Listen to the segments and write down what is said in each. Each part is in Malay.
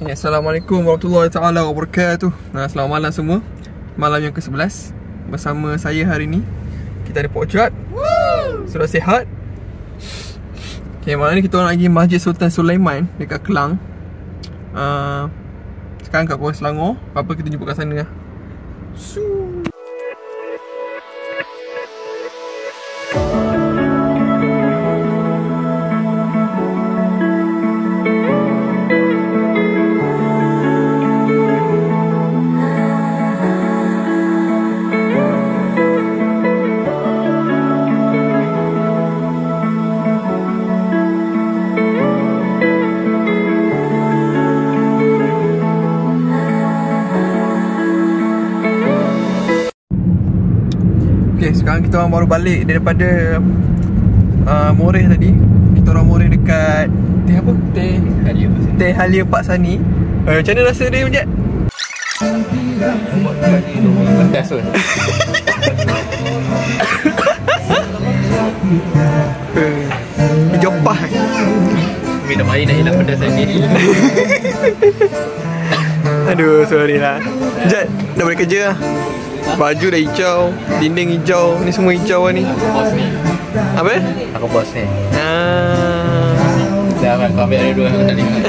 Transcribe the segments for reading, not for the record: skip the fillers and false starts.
Assalamualaikum warahmatullahi taala wabarakatuh. Selamat malam semua. Malam yang ke-11 bersama saya hari ni. Kita ada Pokjat. Sudah sihat. Okay, malam ni kita orang lagi Masjid Sultan Sulaiman dekat Kelang. Sekarang kat Kuala Selangor. Apa kita jumpa kat sana lah. Sekarang kita orang baru balik daripada Moreh tadi. Kita orang Moreh dekat Teh apa? Teh Halia Pak Sani. Macam mana rasa dia, Majid? Pedas tu. Jopah. Minum air dah hilang pedas sendiri. Aduh, sorry lah. Jad, dah balik kerja lah. Baju dah hijau, dinding hijau, ni semua hijau lah ni. Aku bos ni. Apa? Aku bos ni. Jangan kau ambil ada dua aku tak dengar.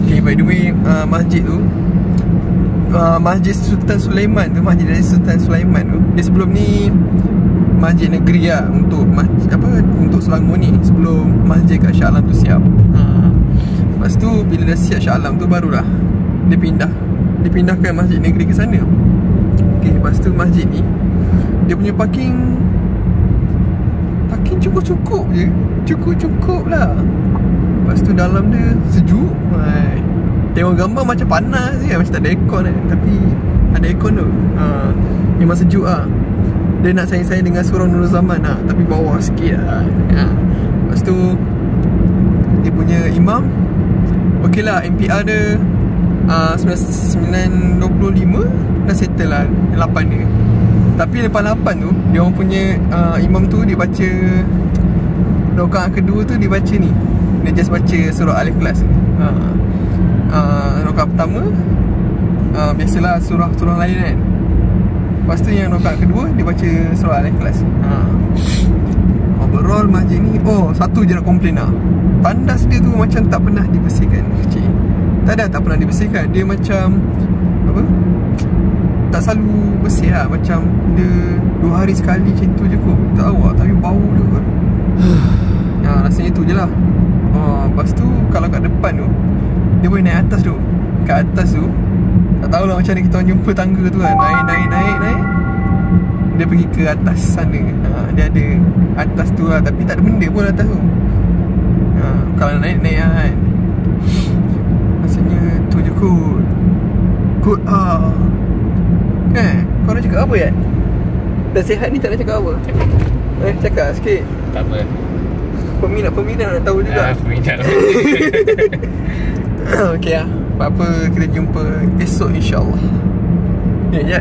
Okay, by the way, masjid tu Masjid Sultan Sulaiman tu, Masjid dari Sultan Sulaiman tu, dia sebelum ni masjid negeri lah untuk untuk Selangor ni, sebelum masjid kat Shah Alam tu siap. Lepas tu bila dah siap Shah Alam tu barulah dia pindahkan masjid negeri ke sana. Okay, lepas tu masjid ni dia punya parking cukup-cukup je. Cukup-cukup lah. Lepas tu dalam dia sejuk. Tengok gambar macam panas je, macam tak ada aircon kan. Tapi ada aircon tu. Memang sejuk lah. Dia nak saing-saing dengan Surau Nurul Zaman lah, tapi bawah sikit lah. Lepas tu dia punya imam okey lah, MPR dia 925 dah settle lah 8 dia. Tapi lepas 8 tu dia orang punya imam tu dia baca rakaat kedua tu, dia baca ni, dia just baca surah Al-Ikhlas. Rakaat pertama biasalah surah lain kan. Lepas tu yang rakaat kedua dia baca surah Al-Ikhlas. Overall masjid ni, satu je nak komplain lah, tandas dia tu macam tak pernah dibersihkan. Tak pernah dibersihkan. Dia macam tak selalu bersih lah. Macam dia 2 hari sekali macam tu je kot. Tak tahu lah, tapi bau dia rasanya tu je lah. Lepas tu kalau kat depan tu dia boleh naik atas tu. Kat atas tu tak tahulah macam mana kita orang jumpa tangga tu kan. Naik dia pergi ke atas sana. Dia ada atas tu lah, tapi tak ada benda pun atas tu. Kalau naik lah kan. Rasanya tu je kot. Kau nak cakap apa ya? Dah sihat ni tak nak cakap apa? Cakap sikit. Tak apa. Peminat nak tahu juga. Peminat. Okay lah. Apa-apa kita jumpa esok insyaAllah. Ya,